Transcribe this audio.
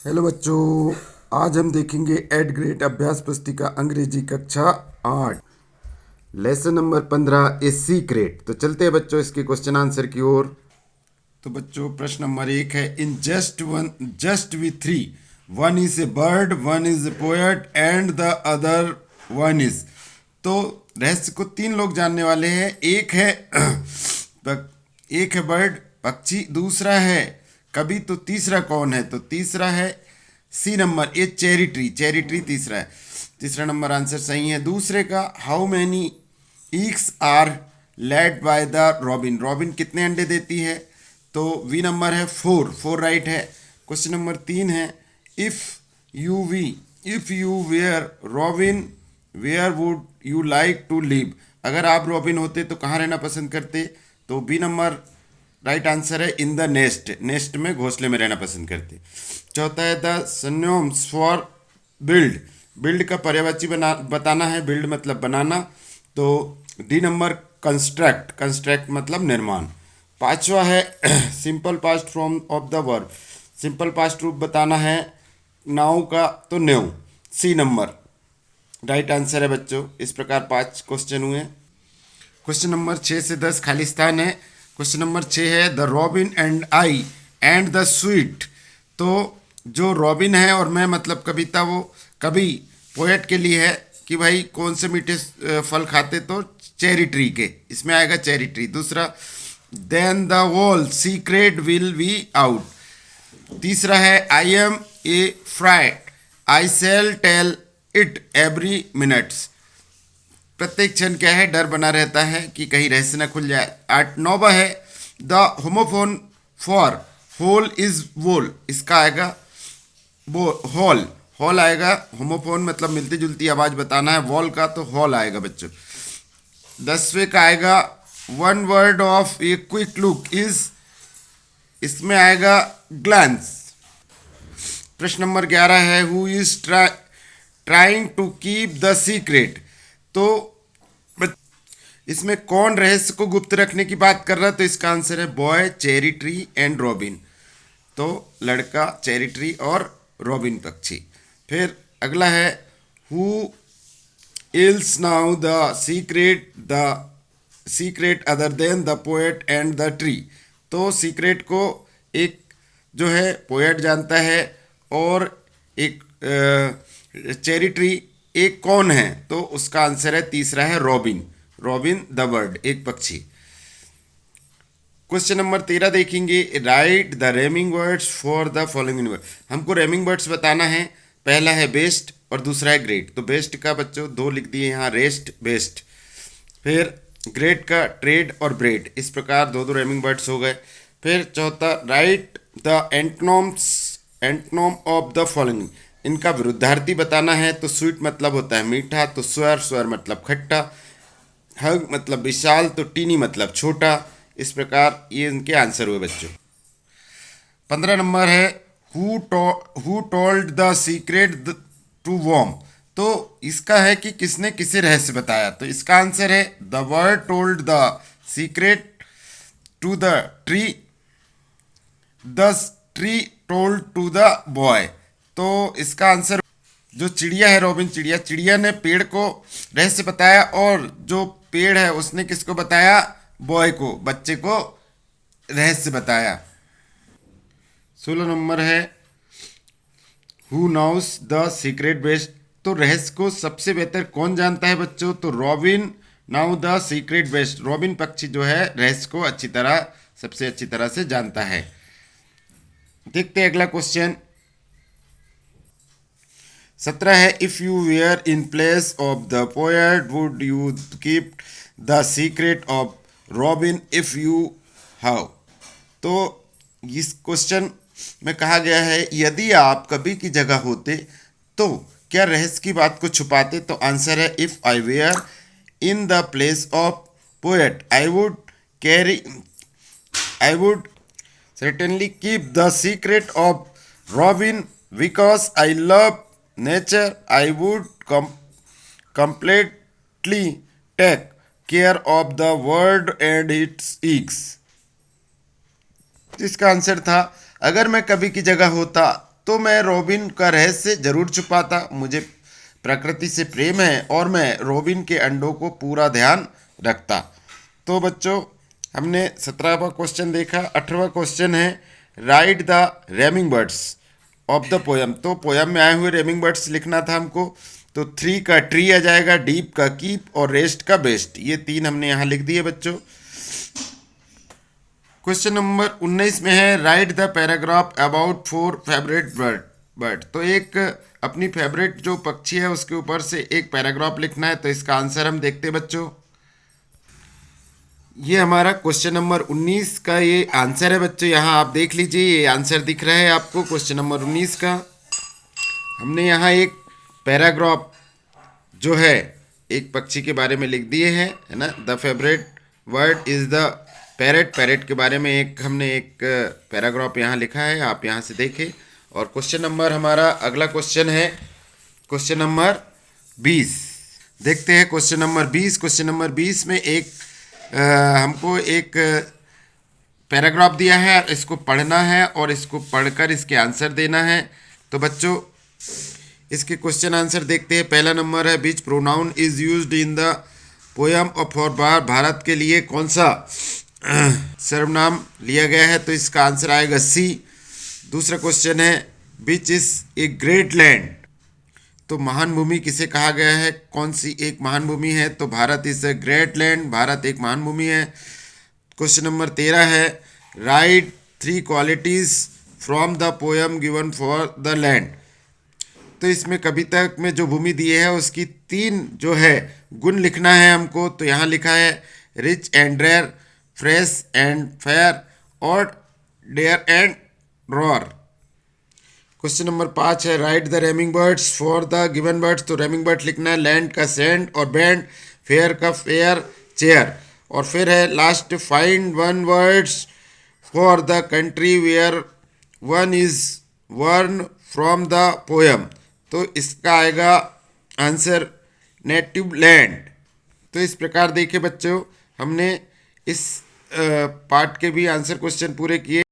Hello बच्चों, आज हम देखेंगे एट ग्रेड अभ्यास पुस्तिका अंग्रेजी कक्षा 8 लेसन नंबर 15 ए सीक्रेट। तो चलते हैं बच्चों इसके क्वेश्चन आंसर की ओर। तो बच्चों प्रश्न नंबर 1 है, in just we three, one is a bird, one is a poet and the other one is. तो रहस्य को तीन लोग जानने वाले हैं। एक है एक है बर्ड पक्षी, दूसरा है कवि, तो तीसरा कौन है? तो तीसरा है सी नंबर, ये चेरी ट्री, चेरी ट्री तीसरा है। तीसरा नंबर आंसर सही है। दूसरे का, how many eggs are laid by the robin, robin कितने अंडे देती है? तो वी नंबर है 4, 4 राइट है। क्वेश्चन नंबर 3 है, if you were Robin where would you like to live, अगर आप रॉबिन होते तो कहाँ रहना पसंद करते? तो बी नंबर राइट आंसर है, इन द नेस्ट, नेस्ट में, घोंसले में रहना पसंद करते। चौथा है, the synonyms for build, build का पर्यायवाची बताना है, बिल्ड मतलब बनाना। तो डी नंबर कंस्ट्रक्ट, कंस्ट्रक्ट मतलब निर्माण। पांचवा है simple past form of the verb, simple past रूप बताना है नाउ का, तो new, C number right answer है बच्चों। इस प्रकार 5 क्वेश्चन हुए। क्वेश्चन नंबर 6 से 10 खाली स्थान है। क्वेश्चन नंबर 6 है, the robin and I and the sweet. तो जो रॉबिन है और मैं मतलब कविता, वो कवि पोएट के लिए है कि भाई कौन से मीठे फल खाते, तो चेरी ट्री के, इसमें आएगा चेरी ट्री। दूसरा, then the whole secret will be out. तीसरा है, I am afraid, I shall tell it every minutes, प्रत्येक क्षण क्या है, डर बना रहता है कि कहीं रहस्य न खुल जाए। 9वां है, the homophone for hole is whole, इसका आएगा वो हॉल, हॉल आएगा। होमोफोन मतलब मिलती जुलती आवाज बताना है, वॉल का तो हॉल आएगा बच्चों। 10वें का आएगा, one word of a quick look is, इसमें आएगा ग्लांस। प्रश्न नंबर 11 है, who is trying to keep the secret. तो इसमें कौन रहस्य को गुप्त रखने की बात कर रहा है? तो इसका आंसर है boy, cherry tree and robin. तो लड़का, चेरी ट्री और रॉबिन पक्षी। फिर अगला है, who ills now the secret other than the poet and the tree. तो सीक्रेट को एक जो है पोएट जानता है और एक चेरी ट्री, एक कौन है? तो उसका आंसर है तीसरा है रॉबिन, रॉबिन द बर्ड, एक पक्षी। क्वेश्चन नंबर 13 देखेंगे, right the रेमिंग words for the following universe. हमको रेमिंग वर्ड्स बताना है। पहला है बेस्ट और दूसरा है ग्रेट। तो बेस्ट का बच्चों 2 लिख दिए यहाँ, रेस्ट, बेस्ट। फिर ग्रेट का ट्रेड और ब्रेड, इस प्रकार 2 रेमिंग वर्ड्स हो गए। फिर चौथा, right the antonym of the following, इनका विरुद्धार्थी बताना है। तो स्वीट मतलब होता है मीठा, तो स्वर, स्वर मतलब खट्टा। हग मतलब विशाल, तो टीनी मतलब छोटा। इस प्रकार ये इनके आंसर हुए बच्चों। 15 नंबर है, who told the secret to worm. तो इसका है कि किसने किसे रहस्य बताया। तो इसका आंसर है, the word told the secret to the tree, the tree told to the boy. तो इसका आंसर, जो चिड़िया है रॉबिन चिड़िया, चिड़िया ने पेड़ को रहस्य बताया और जो पेड़ है उसने किसको बताया? बॉय को, बच्चे को रहस्य बताया। 16 नंबर है, who knows the secret best. तो रहस्य को सबसे बेहतर कौन जानता है बच्चों? तो robin now the secret best, robin पक्षी जो है रहस्य को अच्छी तरह, सबसे अच्छी तरह से जानता है। देखते हैं अगला क्वेश्चन। 17 है, if you were in place of the poet would you keep the secret of Robin if you how. तो इस क्वेश्चन में कहा गया है, यदि आप कवि की जगह होते तो क्या रहस्य की बात को छुपाते? तो आंसर है, if I were in the place of poet I would certainly keep the secret of Robin because I love nature. I would completely take care of the world and its eggs. इसका answer था, अगर मैं कवि की जगह होता तो मैं रॉबिन का रहस्य जरूर छुपाता। मुझे प्रकृति से प्रेम है और मैं रॉबिन के अंडों को पूरा ध्यान रखता। तो बच्चों, हमने 17वां क्वेश्चन देखा। 18वां क्वेश्चन है write the rhyming birds of the poem. तो पोयम में आए हुए रेमिंग बर्ड्स लिखना था हमको। तो 3 का ट्री आ जाएगा, डीप का कीप और रेस्ट का बेस्ट। ये 3 हमने यहाँ लिख दिए बच्चों। क्वेश्चन नंबर 19 में है write the paragraph about 4 favourite bird. तो एक अपनी फेवरेट जो पक्षी है उसके ऊपर से एक पैराग्राफ लिखना है। तो इसका आंसर हम देखते हैं बच्चों। ये हमारा क्वेश्चन नंबर 19 का ये आंसर है बच्चों। यहाँ आप देख लीजिए, ये आंसर दिख रहा है आपको क्वेश्चन नंबर 19 का। हमने यहाँ एक पैराग्राफ जो है एक पक्षी के बारे में लिख दिए हैं, है ना। The favourite word is the parrot. Parrot के बारे में हमने एक पैराग्राफ यहाँ लिखा है, आप यहाँ से देखें। और क्वेश्चन नंबर हमारा अगला क्वेश्चन है क्वेश्चन नंबर 20। देखते हैं क्वेश्चन नंबर 20। क्वेश्चन नंबर 20 में हमको एक पैराग्राफ दिया है, इसको पढ़ना है और इसको पढ़कर इसके आंसर देना है। तो बच्चों, इसके क्वेश्चन आंसर देखते हैं। पहला नंबर है which pronoun is used in the poem of for bar. Bharat के लिए कौन सा सर्वनाम लिया गया है। तो इसका आंसर आएगा सी। दूसरा क्वेश्चन है which is a great land. तो महान भूमि किसे कहा गया है, कौन सी एक महान भूमि है। तो Bharat is a great land, Bharat एक महान भूमि है। क्वेश्चन नंबर 13 है right 3 qualities from the poem given for the land. तो इसमें कविता में जो भूमि दी है उसकी 3 जो है गुण लिखना है हमको। तो यहाँ लिखा है rich and rare, fresh and fair और dare and roar. Question number 5 है write the rhyming birds for the given birds. तो रेमिंग बर्ड लिखना है लैंड का सैंड और बैंड, फेयर का फेयर, चेयर। और फिर है last find 1 words for the country where 1 is worn from the poem. तो इसका आएगा आंसर नेटिव लैंड। तो इस प्रकार देखिए बच्चों, हमने इस पार्ट के भी आंसर क्वेश्चन पूरे किए।